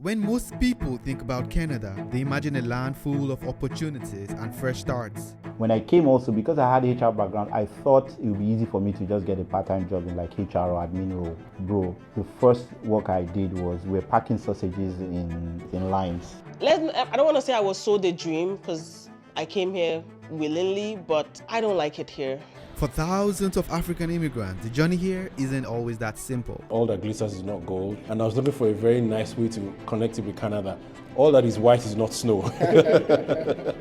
When most people think about Canada, they imagine a land full of opportunities and fresh starts. When I came also, because I had HR background, I thought it would be easy for me to just get a part-time job in like HR or admin role. Bro, the first work I did was we're packing sausages in lines. I don't want to say I was sold a dream because I came here willingly, but I don't like it here. For thousands of African immigrants, the journey here isn't always that simple. All that glitters is not gold, and I was looking for a very nice way to connect it with Canada. All that is white is not snow.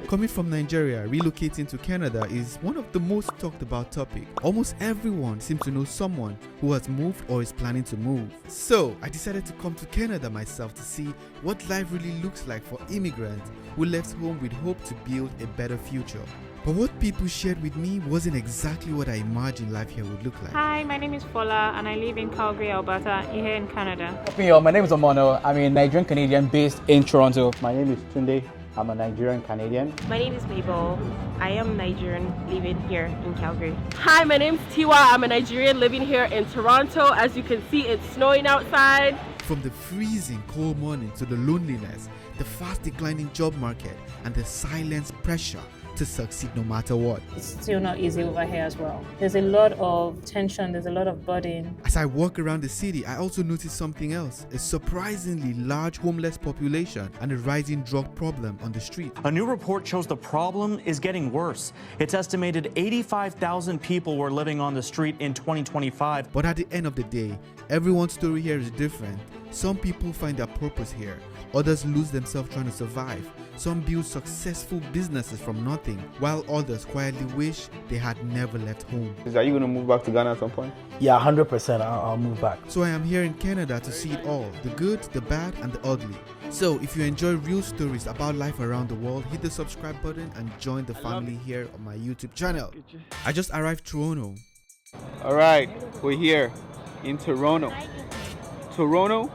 Coming from Nigeria, relocating to Canada is one of the most talked about topics. Almost everyone seems to know someone who has moved or is planning to move. So I decided to come to Canada myself to see what life really looks like for immigrants who left home with hope to build a better future. But what people shared with me wasn't exactly what I imagined life here would look like. Hi, my name is Fola and I live in Calgary, Alberta, here in Canada. My name is Omono. I'm a Nigerian Canadian based in Toronto. My name is Tunde. I'm a Nigerian Canadian. My name is Mabel. I am Nigerian living here in Calgary. Hi, my name is Tiwa. I'm a Nigerian living here in Toronto. As you can see, it's snowing outside. From the freezing cold morning to the loneliness, the fast declining job market, and the silent pressure to succeed no matter what. It's still not easy over here as well. There's a lot of tension, there's a lot of burden. As I walk around the city, I also noticed something else, a surprisingly large homeless population and a rising drug problem on the street. A new report shows the problem is getting worse. It's estimated 85,000 people were living on the street in 2025. But at the end of the day, everyone's story here is different. Some people find their purpose here, others lose themselves trying to survive. Some build successful businesses from nothing, while others quietly wish they had never left home. Are you going to move back to Ghana at some point? Yeah, 100%. I'll move back. So I am here in Canada to see it all, the good, the bad, and the ugly. So if you enjoy real stories about life around the world, hit the subscribe button and join the family here on my YouTube channel. I just arrived Toronto. All right, we're here in Toronto. Toronto.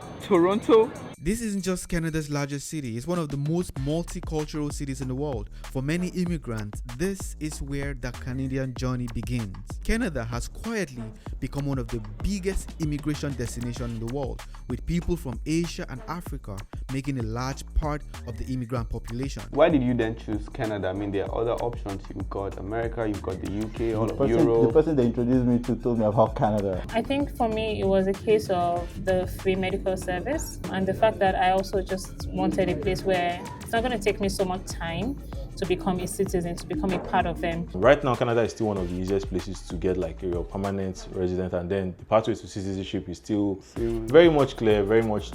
This isn't just Canada's largest city, it's one of the most multicultural cities in the world. For many immigrants, this is where the Canadian journey begins. Canada has quietly become one of the biggest immigration destinations in the world, with people from Asia and Africa making a large part of the immigrant population. Why did you then choose Canada? I mean, there are other options. You've got America, you've got the UK, all of Europe. The person they introduced me to told me about Canada. I think for me it was a case of the free medical service and the fact that I also just wanted a place where it's not going to take me so much time to become a citizen, to become a part of them. Right now, Canada is still one of the easiest places to get like your permanent resident, and then the pathway to citizenship is still very much clear, very much,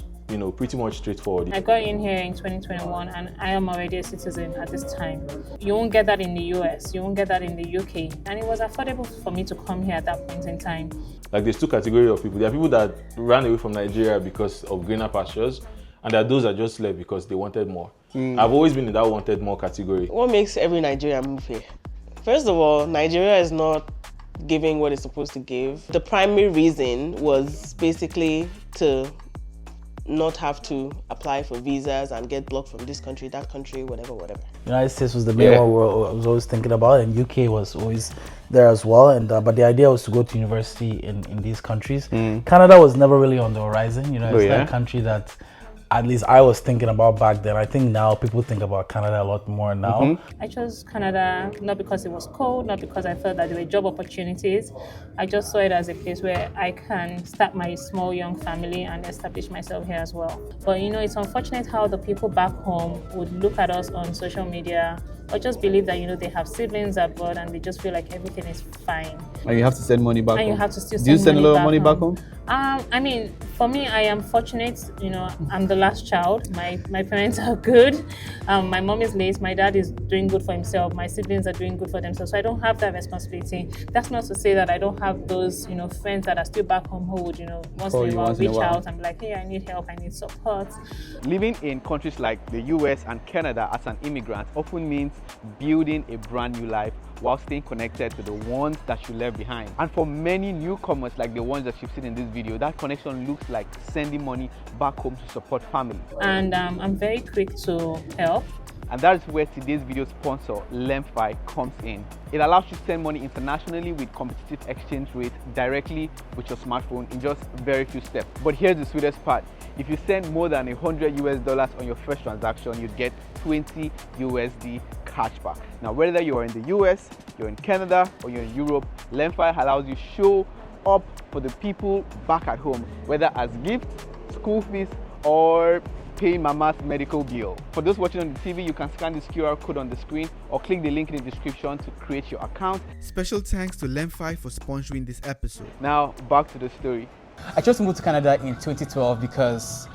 pretty much straightforward. I got in here in 2021 and I am already a citizen at this time. You won't get that in the US, you won't get that in the UK, and it was affordable for me to come here at that point in time. Like there's two categories of people. There are people that ran away from Nigeria because of greener pastures, and there are those that just left because they wanted more. I've always been in that wanted more category. What makes every Nigerian move here? First of all, Nigeria is not giving what it's supposed to give. The primary reason was basically to not have to apply for visas and get blocked from this country, that country, whatever. United States was the main one I was always thinking about, and UK was always there as well. And but the idea was to go to university in these countries. Canada was never really on the horizon. It's not a country that at least I was thinking about back then. I think now people think about Canada a lot more now. I chose Canada not because it was cold, not because I felt that there were job opportunities. I just saw it as a place where I can start my small young family and establish myself here as well. But it's unfortunate how the people back home would look at us on social media or just believe that they have siblings abroad and they just feel like everything is fine. And you have to send money back home. And you have to still Do you send a lot of money back home? For me, I am fortunate. I'm the last child. My parents are good. My mom is late. My dad is doing good for himself. My siblings are doing good for themselves. So I don't have that responsibility. That's not to say that I don't have those, friends that are still back home who would, once in a while reach out and be like, hey, I need help, I need support. Living in countries like the US and Canada as an immigrant often means building a brand new life while staying connected to the ones that you left behind. And for many newcomers like the ones that you've seen in this video, that connection looks like sending money back home to support family. And I'm very quick to help. And that is where today's video sponsor, LemFI, comes in. It allows you to send money internationally with competitive exchange rates directly with your smartphone in just very few steps. But here's the sweetest part. If you send more than $100 on your first transaction, you get 20 USD cashback. Now, whether you're in the US, you're in Canada, or you're in Europe, LemFi allows you to show up for the people back at home, whether as gifts, school fees, or pay mama's medical bill. For those watching on the TV, you can scan this QR code on the screen or click the link in the description to create your account. Special thanks to LemFi for sponsoring this episode. Now, back to the story. I chose to move to Canada in 2012 because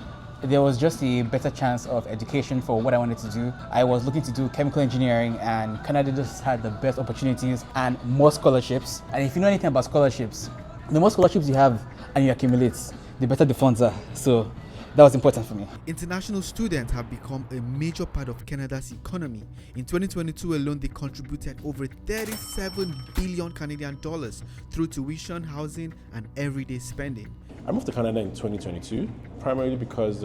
there was just a better chance of education for what I wanted to do. I was looking to do chemical engineering, and Canada just had the best opportunities and more scholarships. And if you know anything about scholarships, the more scholarships you have and you accumulate, the better the funds are. So that was important for me. International students have become a major part of Canada's economy. In 2022 alone, they contributed over 37 billion Canadian dollars through tuition, housing, and everyday spending. I moved to Canada in 2022, primarily because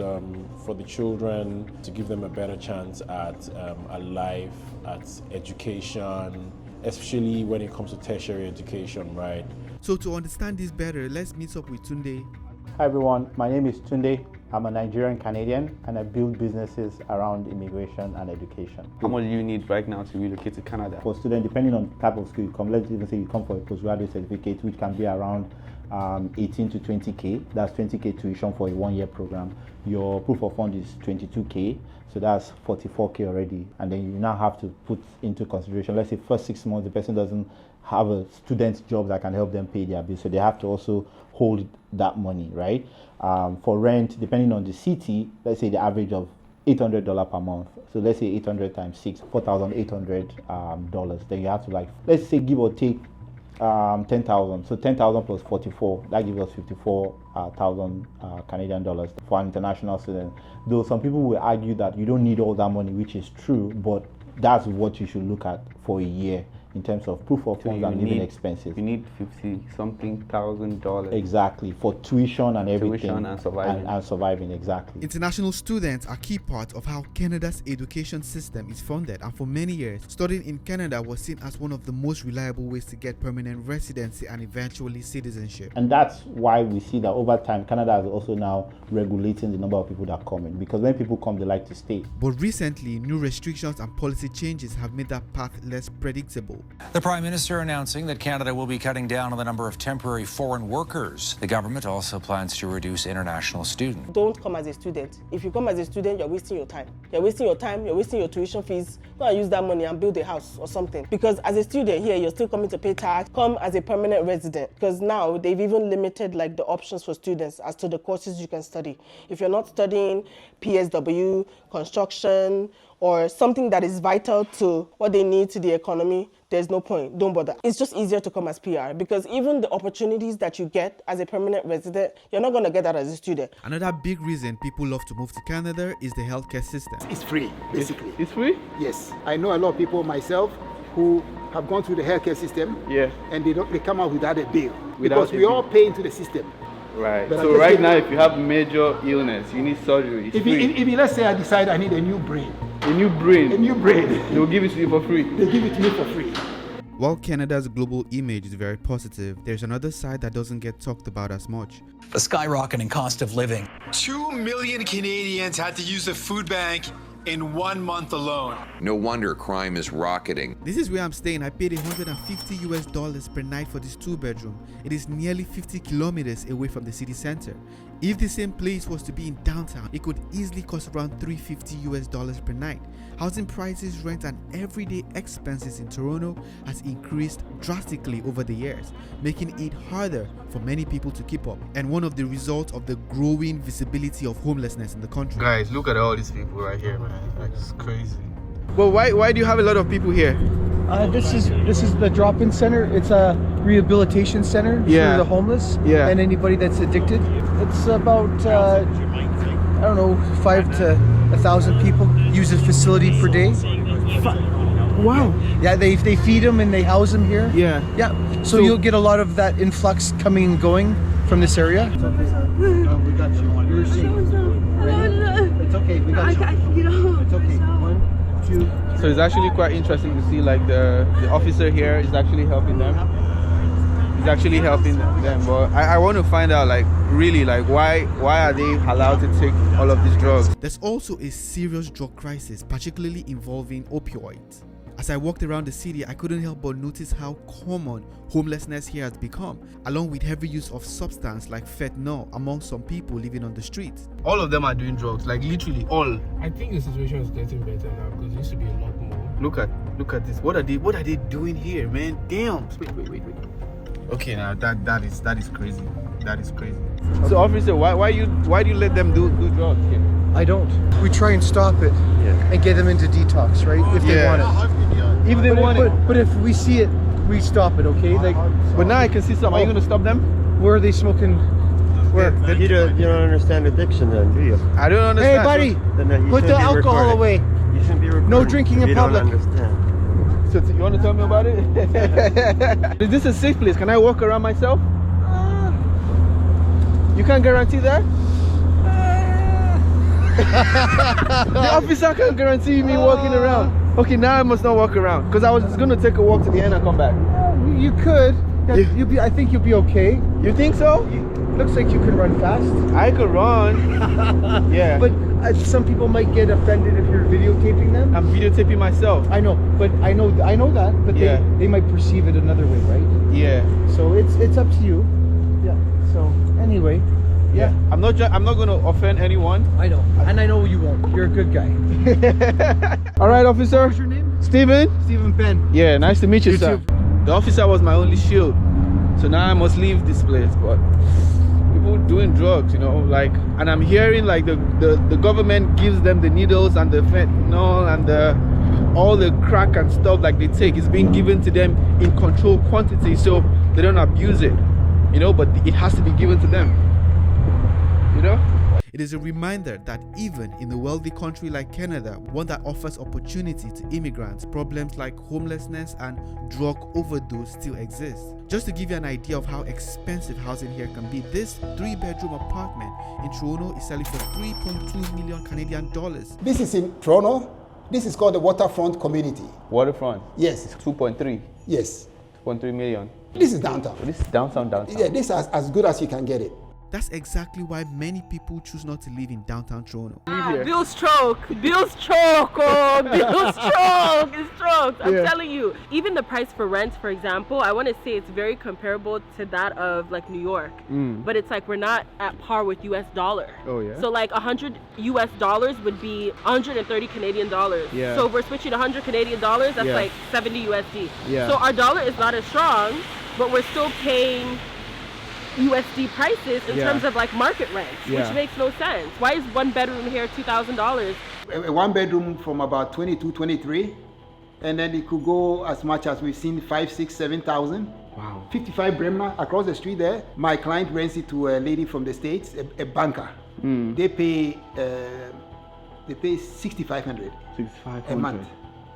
for the children, to give them a better chance at a life, at education, especially when it comes to tertiary education, right? So to understand this better, let's meet up with Tunde. Hi everyone, my name is Tunde. I'm a Nigerian Canadian and I build businesses around immigration and education. How much do you need right now to relocate to Canada? For students, depending on the type of school you come, let's even say you come for a postgraduate certificate, which can be around 18 to 20K. That's 20K tuition for a one-year program. Your proof of fund is 22K, so that's 44K already. And then you now have to put into consideration, let's say first 6 months, the person doesn't have a student's job that can help them pay their bills, so they have to also hold that money, right? For rent, depending on the city, let's say the average of $800 per month. So let's say 800 times 6, $4,800. Then you have to, like, let's say give or take 10,000. So 10,000 plus 44, that gives us 54,000 Canadian dollars for an international student. Though some people will argue that you don't need all that money, which is true, but that's what you should look at for a year in terms of proof of funds and living expenses. You need $50-something thousand. Exactly, for tuition and everything. Tuition and surviving. And surviving, exactly. International students are key part of how Canada's education system is funded, and for many years, studying in Canada was seen as one of the most reliable ways to get permanent residency and eventually citizenship. And that's why we see that over time, Canada is also now regulating the number of people that come in, because when people come, they like to stay. But recently, new restrictions and policy changes have made that path less predictable. The Prime Minister announcing that Canada will be cutting down on the number of temporary foreign workers. The government also plans to reduce international students. Don't come as a student. If you come as a student, you're wasting your time. You're wasting your time, you're wasting your tuition fees. Go and use that money and build a house or something. Because as a student here, you're still coming to pay tax. Come as a permanent resident. Because now they've even limited like the options for students as to the courses you can study. If you're not studying PSW, construction, or something that is vital to what they need to the economy, there's no point. Don't bother. It's just easier to come as PR, because even the opportunities that you get as a permanent resident, you're not going to get that as a student. Another big reason people love to move to Canada is the healthcare system. It's free, basically. It's free? Yes. I know a lot of people myself who have gone through the healthcare system, and they come out without a bill, because we all pay into the system. Right. But so right now, if you have major illness, you need surgery. If let's say I decide I need a new brain. A new brain? A new brain. They will give it to you for free. They give it to me for free. While Canada's global image is very positive, there's another side that doesn't get talked about as much. The skyrocketing cost of living. 2 million Canadians had to use the food bank in 1 month alone. No wonder crime is rocketing. This is where I'm staying. I paid $150 per night for this 2-bedroom. It is nearly 50 kilometers away from the city center. If the same place was to be in downtown, it could easily cost around $350 per night. Housing prices, rent, and everyday expenses in Toronto has increased drastically over the years, making it harder for many people to keep up, and one of the results of the growing visibility of homelessness in the country. Guys, look at all these people right here, man. Like, it's crazy. Well, why do you have a lot of people here? This is the drop-in center. It's a rehabilitation center for the homeless and anybody that's addicted. It's about I don't know, 5 to 1,000 people use the facility per day. Wow. Yeah, they feed them and they house them here. Yeah. So you'll get a lot of that influx coming and going from this area. We got you. You're safe. It's okay. We got you. I can get home. It's okay. 1, helped you. So it's actually quite interesting to see like the officer here is actually helping them. He's actually helping them. But I want to find out like really like why are they allowed to take all of these drugs? There's also a serious drug crisis, particularly involving opioids. As I walked around the city, I couldn't help but notice how common homelessness here has become, along with heavy use of substance like fentanyl among some people living on the streets. All of them are doing drugs, like literally all. I think the situation is getting better now because it used to be a lot more. Look at this. What are they doing here, man? Damn. Wait. Okay, now that is crazy. That is crazy. So officer, why do you let them do drugs here? I don't. We try and stop it and get them into detox, right? If they want it. If they want it. But if we see it, we stop it, okay? Like. But now I can see some. Are you gonna stop them? Where are they smoking? Where? You don't understand addiction then, do you? I don't understand. Hey, buddy, put the alcohol away. You shouldn't be recording. No drinking in public. You don't understand. So you want to tell me about it? Is this a safe place? Can I walk around myself? You can't guarantee that? The officer can't guarantee me walking around. Okay, now I must not walk around because I was just gonna take a walk to the end and come back. You could. I think you'll be okay. You think so? Looks like you can run fast. I could run. Yeah. But some people might get offended if you're videotaping them. I'm videotaping myself. I know, but I know that. But they might perceive it another way, right? Yeah. So it's up to you. Yeah. So anyway. Yeah. I'm not going to offend anyone. I know. And I know you won't. You're a good guy. All right, officer. What's your name? Steven. Steven Penn. Yeah, nice to meet you, sir. Too. The officer was my only shield. So now I must leave this place. But people doing drugs, like, and I'm hearing like the government gives them the needles and the fentanyl and all the crack and stuff like they take is being given to them in controlled quantity so they don't abuse it, but it has to be given to them. It is a reminder that even in a wealthy country like Canada, one that offers opportunity to immigrants, problems like homelessness and drug overdose still exist. Just to give you an idea of how expensive housing here can be, this 3-bedroom apartment in Toronto is selling for 3.2 million Canadian dollars. This is in Toronto. This is called the Waterfront Community. Waterfront? Yes. It's 2.3? Yes. 2.3 million. This is downtown. This is downtown. Yeah, this is as good as you can get it. That's exactly why many people choose not to live in downtown Toronto. Bill stroke, oh, Bill stroke, it's strokes. I'm telling you, even the price for rent, for example, I want to say it's very comparable to that of like New York, but it's like we're not at par with US dollar. Oh yeah. So like $100 US would be 130 Canadian dollars. Yeah. So if we're switching 100 Canadian dollars, that's like 70 USD. Yeah. So our dollar is not as strong, but we're still paying USD prices in terms of like market rents, which makes no sense. Why is one bedroom here $2,000? A one bedroom from about 22, 23, and then it could go as much as we've seen 5, 6, 7,000. Wow. 55 Bremner across the street there. My client rents it to a lady from the States, a banker. They pay $6,500 a month.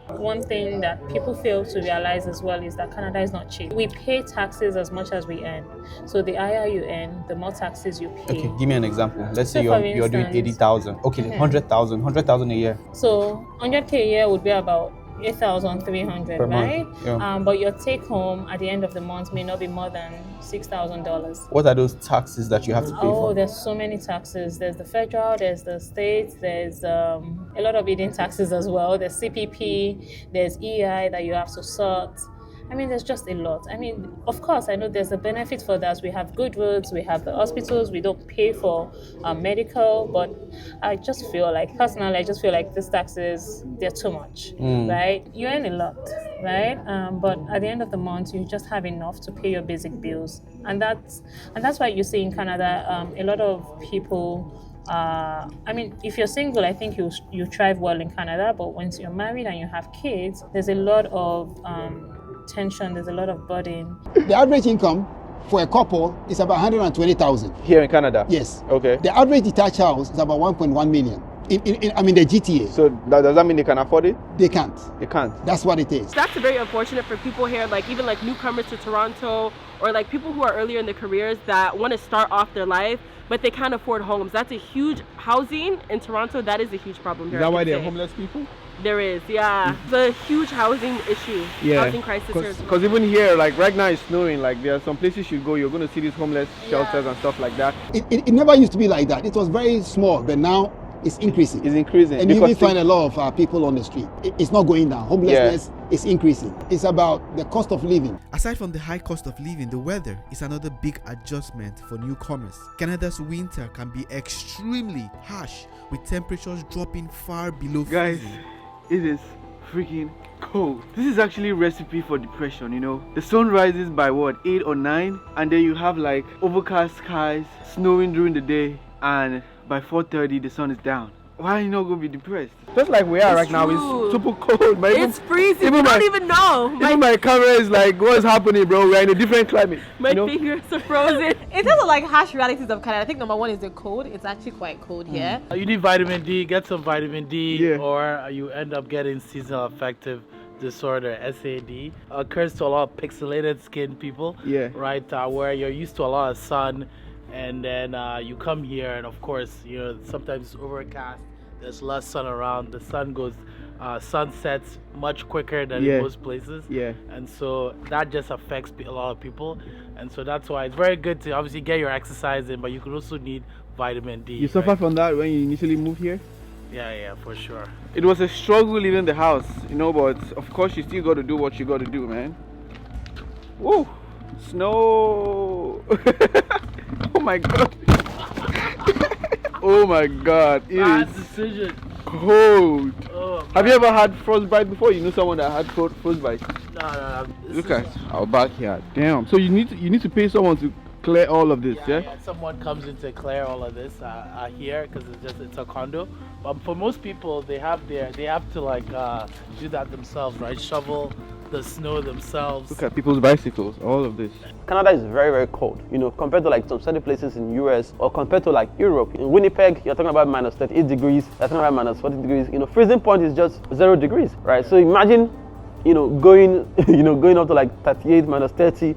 One thing that people fail to realize as well is that Canada is not cheap. We pay taxes as much as we earn. So the higher you earn, the more taxes you pay. Okay, give me an example. Let's say So you're doing 80,000. Okay, 100,000 a year. So 100K a year would be about 8,300, right? Month. Yeah. But your take home at the end of the month may not be more than $6,000. What are those taxes that you have to pay for? Oh, there's so many taxes. There's the federal, there's the states, there's a lot of hidden taxes as well. There's CPP, there's EI that you have to sort. I mean, there's just a lot. I mean, of course, I know there's a benefit for that. We have good roads, we have the hospitals, we don't pay for medical, but personally, I just feel like these taxes, they're too much, right? You earn a lot, right? But at the end of the month, you just have enough to pay your basic bills. And that's why you see in Canada, a lot of people, if you're single, I think you thrive well in Canada, but once you're married and you have kids, there's a lot of tension, there's a lot of burden. The average income for a couple is about 120,000. Here in Canada? Yes. Okay. The average detached house is about 1.1 million. I mean the GTA. So does that mean they can afford it? They can't. They can't. That's what it is. That's very unfortunate for people here, like even like newcomers to Toronto, or like people who are earlier in their careers that want to start off their life, but they can't afford homes. That's a huge housing in Toronto. That is a huge problem here. Is that why they're homeless people? There is, yeah. It's a huge housing issue. Yeah. Housing crisis here. Because even here, like right now it's snowing. Like there are some places you go, you're going to see these homeless shelters and stuff like that. It never used to be like that. It was very small, but now it's increasing. It's increasing. And you will find a lot of people on the street. It's not going down. Homelessness is increasing. It's about the cost of living. Aside from the high cost of living, the weather is another big adjustment for newcomers. Canada's winter can be extremely harsh, with temperatures dropping far below freezing. It is freaking cold. This is actually a recipe for depression, you know. The sun rises by what, 8 or 9, and then you have like overcast skies, snowing during the day, and by 4:30 the sun is down. Why are you not going to be depressed? Just like we are right now, it's super cold. But it's freezing, you don't even know. Even my camera is like, what's happening, bro? We're in a different climate. My fingers are frozen. In terms of like harsh realities of Canada, I think number one is the cold. It's actually quite cold here. You need vitamin D, get some vitamin D, or you end up getting seasonal affective disorder, SAD. Occurs to a lot of pixelated skin people, right? Where you're used to a lot of sun, and then you come here, and of course, you know, sometimes it's overcast. There's less sun around. The sun goes, sun sets much quicker than in most places. And so that just affects a lot of people. And so that's why it's very good to obviously get your exercise in, but you could also need vitamin D. You suffered from that when you initially moved here? Yeah, for sure. It was a struggle leaving the house, you know, but of course you still got to do what you got to do, man. Woo! Snow! Oh my god! Oh my god, it Bad is decision. cold. Oh, have you ever had frostbite before? You knew someone that had frostbite? No. Look at our backyard. Damn. So you need to pay someone to clear all of this, yeah? Someone comes in to clear all of this here because it's a condo. But for most people, they have to like do that themselves, right? Shovel the snow themselves. Look at people's bicycles, all of this. Canada is very, very cold, you know, compared to like some certain places in US or compared to like Europe. In Winnipeg, you're talking about minus 38 degrees, you're talking about minus 40 degrees. You know, freezing point is just 0 degrees, right? So imagine, you know, going up to like 38, minus 30.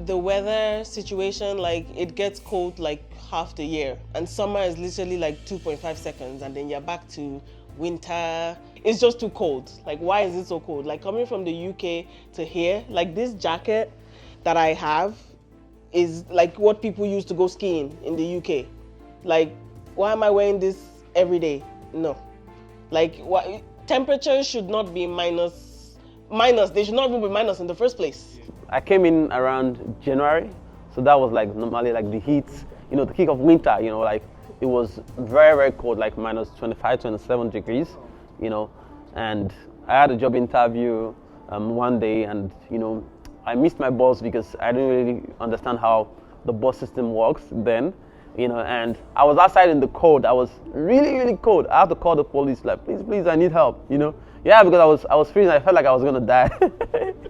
The weather situation, like it gets cold like half the year, and summer is literally like 2.5 seconds, and then you're back to winter. It's just too cold. Like, why is it so cold? Like, coming from the UK to here, like this jacket that I have is like what people use to go skiing in the UK. Like, why am I wearing this every day? No. Like, temperatures should not be minus. They should not even be minus in the first place. I came in around January, so that was like normally like the heat, you know, the kick of winter, you know, like it was very, very cold, like minus 25, 27 degrees, you know, and I had a job interview one day, and, you know, I missed my boss because I didn't really understand how the bus system works then, you know, and I was outside in the cold. I was really, really cold. I had to call the police, like, please, I need help, you know. Yeah, because I was freezing. I felt like I was gonna die.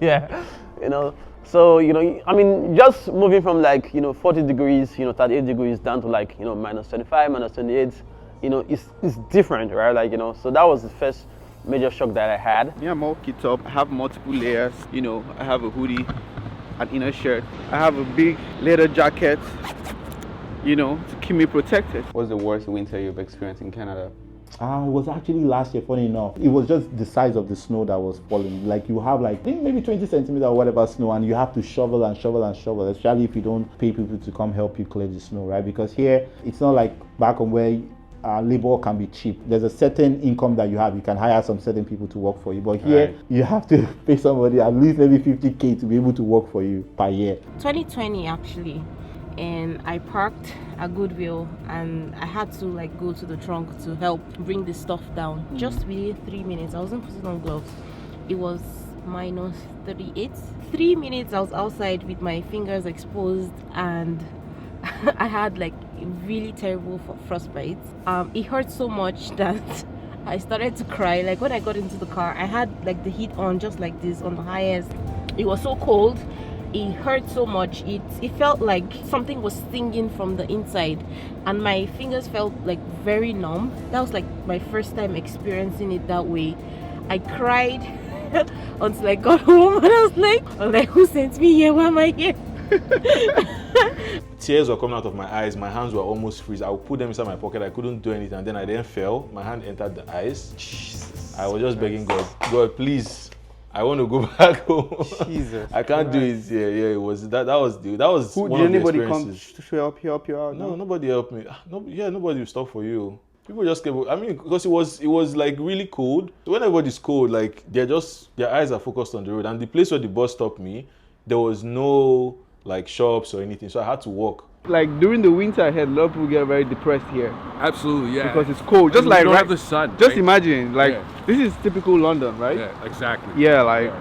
Yeah, you know. So, you know, I mean, just moving from like, you know, 40 degrees, you know, 38 degrees down to like, you know, minus 25, minus 28, you know, it's different, right? Like, you know, so that was the first major shock that I had. Yeah, I'm all kit up. I have multiple layers. You know, I have a hoodie, an inner shirt. I have a big leather jacket, you know, to keep me protected. What's the worst winter you've experienced in Canada? It was actually last year, funny enough. It was just the size of the snow that was falling. Like, you have like, I think maybe 20 centimeters or whatever snow, and you have to shovel and shovel and shovel, especially if you don't pay people to come help you clear the snow, right? Because here, it's not like back home where labor can be cheap. There's a certain income that you have. You can hire some certain people to work for you. But here, you have to pay somebody at least maybe 50K to be able to work for you per year. 2020, actually. And I parked at Goodwill, and I had to like go to the trunk to help bring the stuff down. Just within 3 minutes, I wasn't putting on gloves. It was minus 38. 3 minutes I was outside with my fingers exposed, and I had like really terrible frostbite. It hurt so much that I started to cry. Like, when I got into the car, I had like the heat on just like this on the highest. It was so cold. it hurt so much. It felt like something was stinging from the inside, and my fingers felt like very numb. That was like my first time experiencing it that way. I cried until I got home, and I was like, who sent me here? Why am I here? Tears were coming out of my eyes. My hands were almost freeze. I would put them inside my pocket. I couldn't do anything, and then I then fell. My hand entered the ice. Jesus. I was just begging God, please, I want to go back home. Jesus, I can't do it. Yeah. It was that was one did of the anybody experiences. come to help you out? No, nobody helped me. Nobody will stop for you. People just came. I mean, because it was like really cold. When everybody's cold, like their eyes are focused on the road. And the place where the bus stopped me, there was no like shops or anything, so I had to walk. Like during the winter ahead, a lot of people get very depressed here. Absolutely, yeah. Because it's cold. Just and like you don't have the sun. Just right? imagine, like this is typical London, right? Yeah, exactly. Yeah, like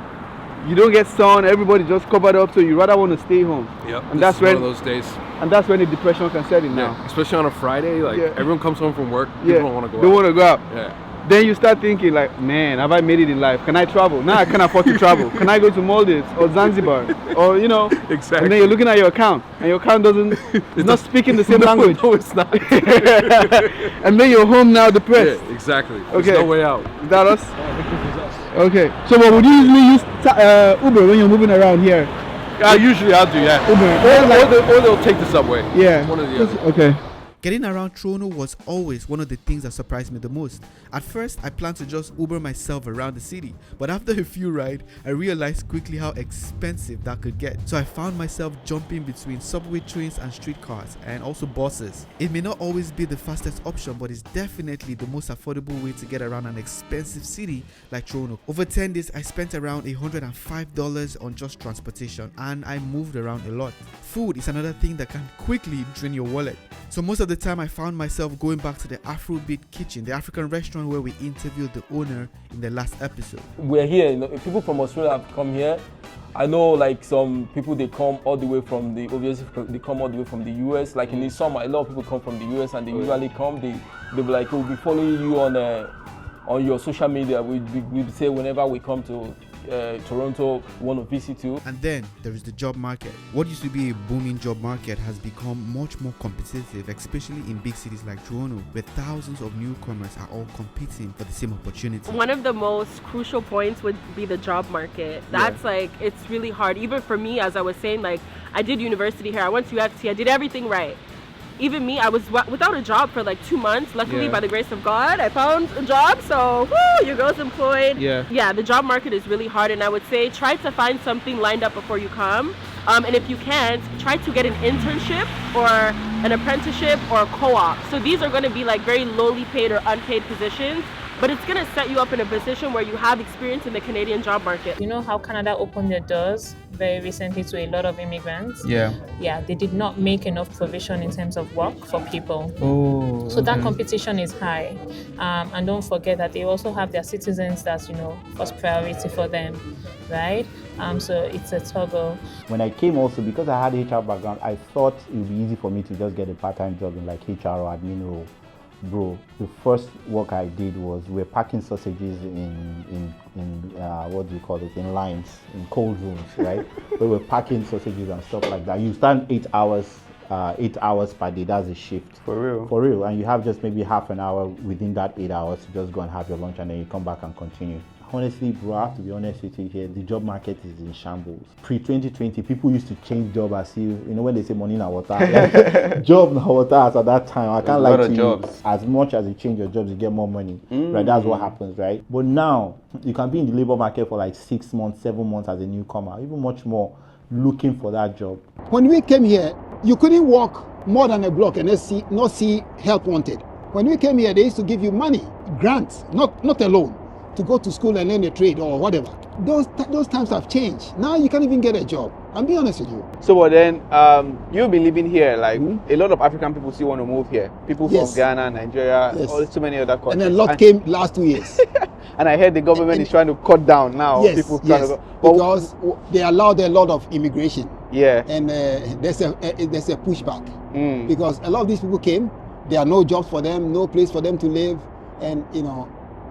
you don't get sun. Everybody just covered up, so you rather want to stay home. Yep. And that's when one of those days. And that's when the depression can set in now. Especially on a Friday, like everyone comes home from work. People don't want to go out. Don't want to go out. Yeah. Then you start thinking like, man, have I made it in life? Can I travel? Now I can't afford to travel. Can I go to Maldives or Zanzibar? Or, you know. Exactly. And then you're looking at your account and your account it's not speaking the same language. No, it's not. And then you're home now depressed. Yeah, exactly. There's Okay. no way out. Is that us? Okay. So would you usually use Uber when you're moving around here? Usually I'll do, yeah. Uber. Or they'll take the subway. Yeah. It's one or the other. Okay. Getting around Toronto was always one of the things that surprised me the most. At first, I planned to just Uber myself around the city, but after a few rides, I realized quickly how expensive that could get. So I found myself jumping between subway trains and streetcars, and also buses. It may not always be the fastest option, but it's definitely the most affordable way to get around an expensive city like Toronto. Over 10 days, I spent around $105 on just transportation, and I moved around a lot. Food is another thing that can quickly drain your wallet. So most of the time I found myself going back to the Afrobeat Kitchen, the African restaurant where we interviewed the owner in the last episode. We're here, people from Australia have come here. I know like some people, they come all the way from they come all the way from the US. Like in the summer, a lot of people come from the US and they usually come, they'll be like, we'll be following you on your social media. We'll say whenever we come to Toronto, we want to visit you. And then there is the job market. What used to be a booming job market has become much more competitive, especially in big cities like Toronto, where thousands of newcomers are all competing for the same opportunity. One of the most crucial points would be the job market. That's like, it's really hard. Even for me, as I was saying, like I did university here, I went to UFT, I did everything right. Even me, I was without a job for like 2 months. Luckily, by the grace of God, I found a job. So, your girl's employed. Yeah, the job market is really hard. And I would say try to find something lined up before you come. And if you can't, try to get an internship or an apprenticeship or a co-op. So these are going to be like very lowly paid or unpaid positions. But it's going to set you up in a position where you have experience in the Canadian job market. You know how Canada opened their doors very recently to a lot of immigrants? Yeah, they did not make enough provision in terms of work for people. So that competition is high. And don't forget that they also have their citizens that's, first priority for them, right? So it's a toggle. When I came also, because I had HR background, I thought it would be easy for me to just get a part-time job in like HR or admin role. Bro, the first work I did was we're packing sausages in what do you call it, in lines, in cold rooms, right? Where we're packing sausages and stuff like that. You stand 8 hours per day. That's a shift. For real. And you have just maybe half an hour within that 8 hours to just go and have your lunch, and then you come back and continue. Honestly, bro, I have to be honest with you here. The job market is in shambles. Pre-2020, people used to change job as if, when they say money na water. Like, job na water as at that time. I can't lie to you. As much as you change your jobs, you get more money. Right? That's what happens, right? But now, you can be in the labor market for like 6 months, 7 months as a newcomer, even much more, looking for that job. When we came here, you couldn't walk more than a block and not see help wanted. When we came here, they used to give you money, grants, not a loan, to go to school and learn a trade or whatever. Those times have changed. Now you can't even get a job. I'm being honest with you. So but then you'll be living here, like a lot of African people still want to move here. People from Ghana, Nigeria, so many other countries. And a lot came last 2 years. And I heard the government is trying to cut down now. People trying to go. Because they allowed a lot of immigration. Yeah. And there's a pushback. Because a lot of these people came, there are no jobs for them, no place for them to live, and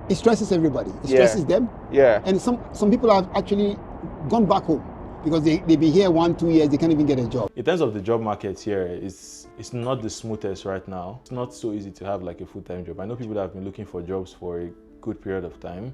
it stresses everybody. It stresses them. Yeah. And some people have actually gone back home. because they be here 1-2 years, they can't even get a job. In terms of the job market here, it's not the smoothest right now. It's not so easy to have like a full-time job. I know people that have been looking for jobs for a good period of time,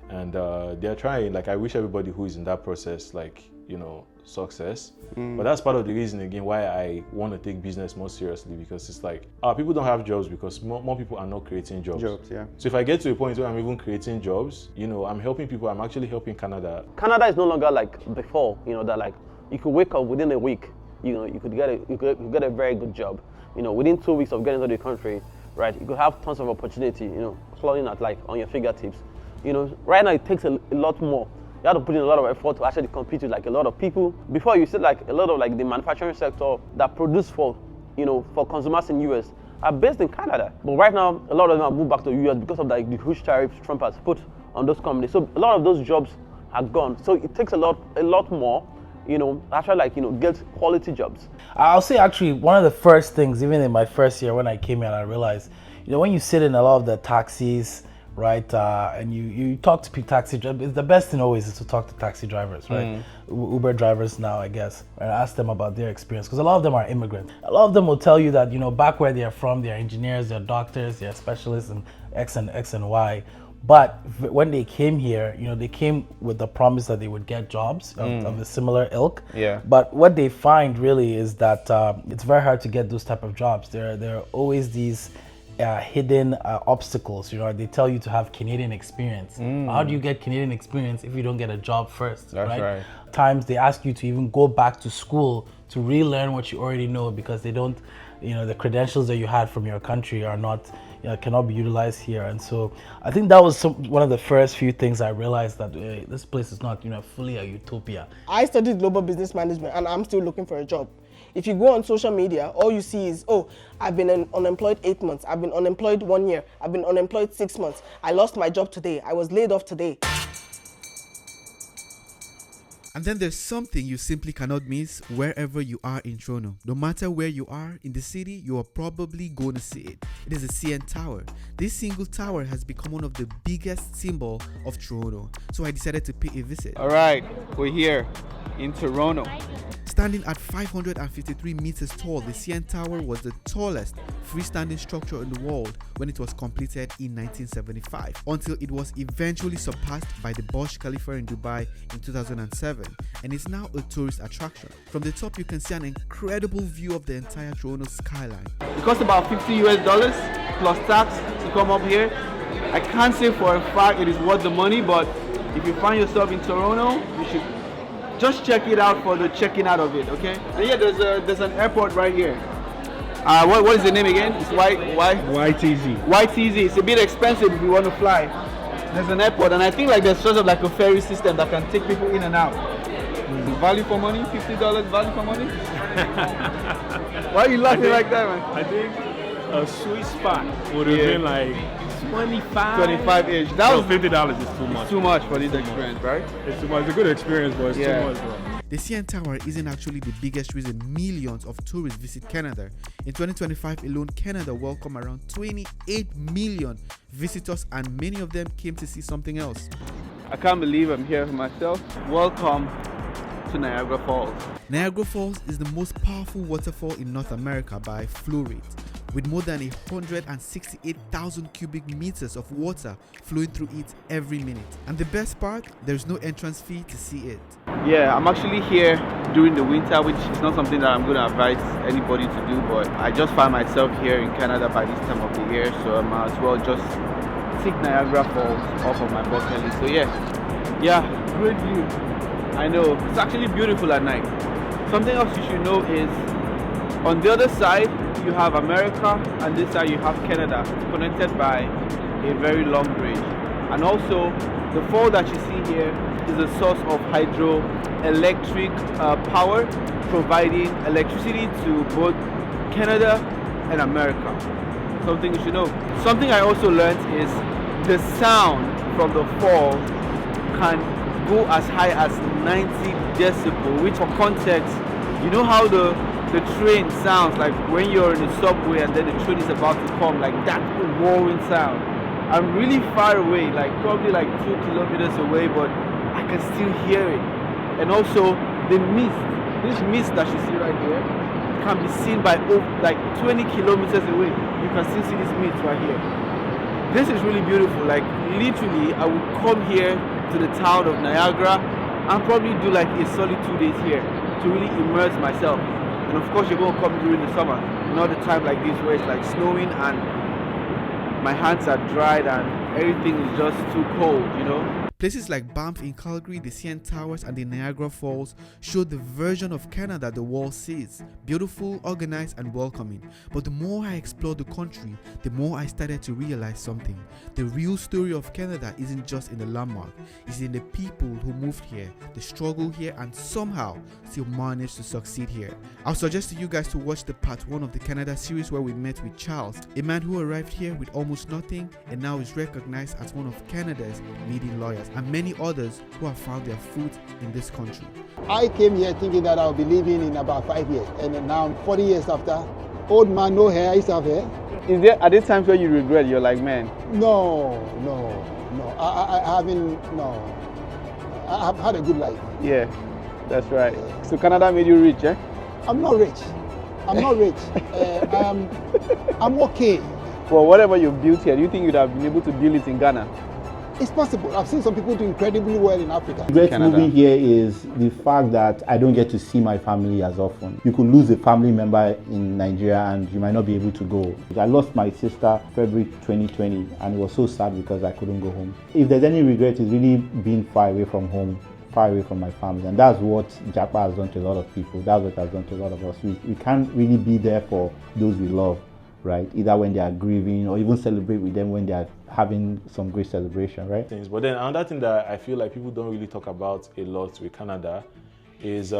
and they're trying. Like, I wish everybody who is in that process, like, you know, success. But that's part of the reason again why I want to take business more seriously, because it's like people don't have jobs because more people are not creating jobs. Yeah. So if I get to a point where I'm even creating jobs, you know, I'm helping people. I'm actually helping Canada. Canada is no longer like before, you know, that like you could wake up within a week, you know, you could get a very good job, you know, within 2 weeks of getting into the country, right? You could have tons of opportunity, you know, clawing at like on your fingertips. You know, right now it takes a lot more. You have to put in a lot of effort to actually compete with like a lot of people. Before, you said like a lot of like the manufacturing sector that produce for, you know, for consumers in US are based in Canada. But right now, a lot of them have moved back to US because of like the huge tariffs Trump has put on those companies. So a lot of those jobs are gone. So it takes a lot more, you know, actually like, you know, get quality jobs. I'll say actually one of the first things, even in my first year when I came here, I realized, you know, when you sit in a lot of the taxis, right, and you talk to taxi drivers, the best thing always is to talk to taxi drivers, right? Uber drivers now, I guess, and ask them about their experience, because a lot of them are immigrants. A lot of them will tell you that, you know, back where they are from, they're engineers, they're doctors, they're specialists in X and Y. But when they came here, you know, they came with the promise that they would get jobs of a similar ilk. Yeah. But what they find really is that it's very hard to get those type of jobs. There are always these hidden obstacles. You know, they tell you to have Canadian experience. How do you get Canadian experience if you don't get a job first? That's right. Times they ask you to even go back to school to relearn what you already know, because they don't, you know, the credentials that you had from your country are not, you know, cannot be utilized here. And so I think that was one of the first few things I realized, that this place is not, you know, fully a utopia. I studied global business management and I'm still looking for a job. If you go on social media, all you see is, oh, I've been unemployed 8 months, I've been unemployed 1 year, I've been unemployed 6 months, I lost my job today, I was laid off today. And then there's something you simply cannot miss wherever you are in Toronto. No matter where you are in the city, you are probably going to see it. It is the CN Tower. This single tower has become one of the biggest symbol of Toronto. So I decided to pay a visit. All right, we're here in Toronto. Standing at 553 meters tall, the CN Tower was the tallest freestanding structure in the world when it was completed in 1975, until it was eventually surpassed by the Burj Khalifa in Dubai in 2007, and is now a tourist attraction. From the top, you can see an incredible view of the entire Toronto skyline. It costs about $50 plus tax to come up here. I can't say for a fact it is worth the money, but if you find yourself in Toronto, you should just check it out for the checking out of it, okay? And yeah, there's an airport right here. What is the name again? It's YTZ. YTZ. It's a bit expensive if you want to fly. There's an airport, and I think like there's sort of like a ferry system that can take people in and out. Value for money, $50 value for money. Why are you laughing like that, man? I think a sweet spot would have been like 25-ish. That was $50 is too much. It's too much for this experience, right? It's too much. It's a good experience, but it's too much, bro. The CN Tower isn't actually the biggest reason millions of tourists visit Canada. In 2025 alone, Canada welcomed around 28 million visitors, and many of them came to see something else. I can't believe I'm here for myself. Welcome to Niagara Falls. Niagara Falls is the most powerful waterfall in North America by flow rate, with more than 168,000 cubic meters of water flowing through it every minute. And the best part, there's no entrance fee to see it. Yeah, I'm actually here during the winter, which is not something that I'm going to advise anybody to do, but I just find myself here in Canada by this time of the year, so I might as well just tick Niagara Falls off of my bucket list. So yeah, great view. I know, it's actually beautiful at night. Something else you should know is, on the other side, you have America, and this side you have Canada, connected by a very long bridge. And also, the fall that you see here is a source of hydroelectric power, providing electricity to both Canada and America. Something you should know. Something I also learned is the sound from the fall can go as high as 90 decibel, which for context, you know how the train sounds like when you're in the subway and then the train is about to come, like that roaring sound. I'm really far away, like probably like 2 kilometers away, but I can still hear it. And also the mist, this mist that you see right here, can be seen by like 20 kilometers away. You can still see this mist right here. This is really beautiful. Like literally, I would come here to the town of Niagara and probably do like a solid 2 days here to really immerse myself. And of course, you're going to come during the summer, not a time like this where it's like snowing and my hands are dried and everything is just too cold, you know. Places like Banff in Calgary, the CN Towers and the Niagara Falls show the version of Canada the world sees. Beautiful, organized and welcoming. But the more I explored the country, the more I started to realize something. The real story of Canada isn't just in the landmark, it's in the people who moved here, the struggle here and somehow still managed to succeed here. I'll suggest to you guys to watch the part 1 of the Canada series where we met with Charles, a man who arrived here with almost nothing and now is recognized as one of Canada's leading lawyers, and many others who have found their foot in this country. I came here thinking that I'll be living in about 5 years, and now I'm 40 years after. Old man, no hair, I used to have hair. Is there, are there times where you regret, you're like, man? No. I haven't, no. I've had a good life. Yeah, that's right. So Canada made you rich, eh? I'm not rich. I'm okay. Well, whatever you built here, do you think you'd have been able to build it in Ghana? It's possible. I've seen some people do incredibly well in Africa. The great moving here is the fact that I don't get to see my family as often. You could lose a family member in Nigeria and you might not be able to go. I lost my sister February 2020 and it was so sad because I couldn't go home. If there's any regret, it's really being far away from home, far away from my family. And that's what Japa has done to a lot of people. That's what has done to a lot of us. We can't really be there for those we love, right? Either when they are grieving or even celebrate with them when they are having some great celebration, right? But then another thing that I feel like people don't really talk about a lot with Canada is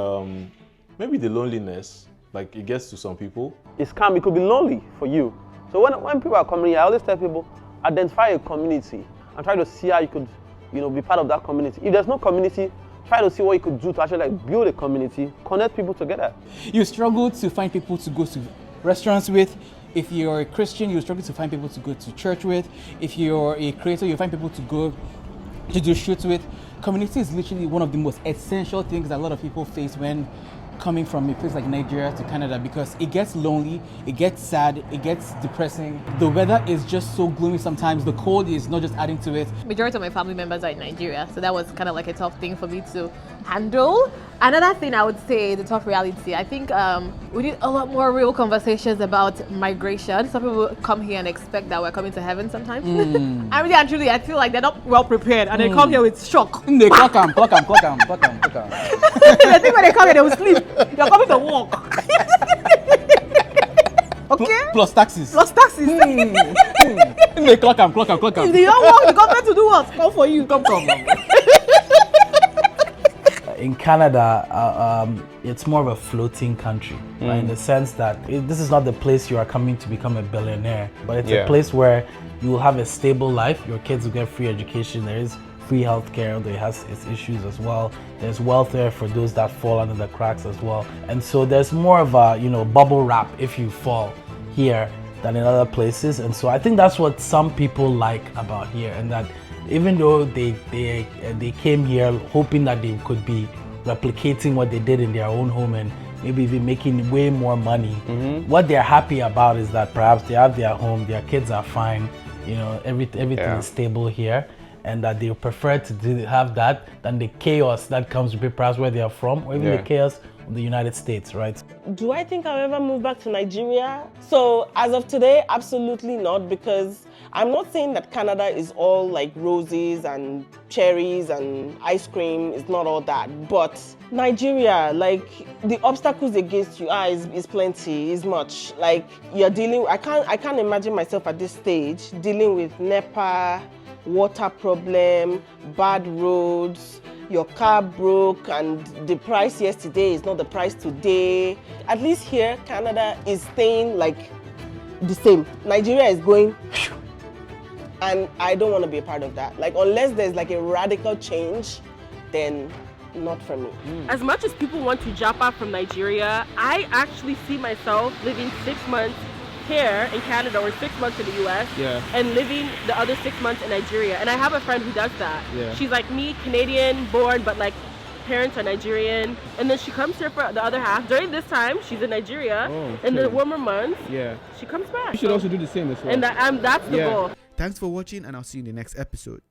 maybe the loneliness. Like it gets to some people. It could be lonely for you. So when people are coming here, I always tell people, identify a community and try to see how you could, be part of that community. If there's no community, try to see what you could do to actually like build a community, connect people together. You struggle to find people to go to restaurants with. If you're a Christian, you struggle to find people to go to church with. If you're a creator, you find people to go to do shoots with. Community is literally one of the most essential things that a lot of people face when coming from a place like Nigeria to Canada, because it gets lonely, it gets sad, it gets depressing. The weather is just so gloomy sometimes. The cold is not just adding to it. Majority of my family members are in Nigeria, so that was kind of like a tough thing for me to handle. Another thing I would say, the tough reality, I think we need a lot more real conversations about migration. Some people come here and expect that we're coming to heaven sometimes. I really and truly, I feel like they're not well prepared and they come here with shock. They clock them. I think when they come here, they will sleep. They're coming to walk. Okay? Plus taxes. They clock them. If they don't walk, the government will do what? Come for you. Come. In Canada, it's more of a floating country, right? In the sense that this is not the place you are coming to become a billionaire, but it's a place where you will have a stable life. Your kids will get free education. There is free healthcare, although it has its issues as well. There's welfare for those that fall under the cracks as well. And so there's more of a, bubble wrap if you fall here than in other places. And so I think that's what some people like about here, and that even though they came here hoping that they could be replicating what they did in their own home and maybe even making way more money, what they're happy about is that perhaps they have their home, their kids are fine, everything is stable here, and that they prefer to have that than the chaos that comes with perhaps where they are from, or even the chaos of the United States, right? Do I think I'll ever move back to Nigeria? So as of today, absolutely not, because I'm not saying that Canada is all like roses and cherries and ice cream. It's not all that. But Nigeria, like the obstacles against you is plenty, is much. Like you're dealing, I can't imagine myself at this stage dealing with NEPA, water problem, bad roads, your car broke and the price yesterday is not the price today. At least here, Canada is staying like the same. Nigeria is going, and I don't want to be a part of that. Like unless there's like a radical change, then not for me. As much as people want to japa from Nigeria, I actually see myself living 6 months here in Canada or 6 months in the US and living the other 6 months in Nigeria. And I have a friend who does that. She's like me, Canadian born, but like parents are Nigerian, and then she comes here for the other half. During this time, she's in Nigeria. In the warmer months, she comes back. You should also do the same as well. And that's the goal. Thanks for watching, and I'll see you in the next episode.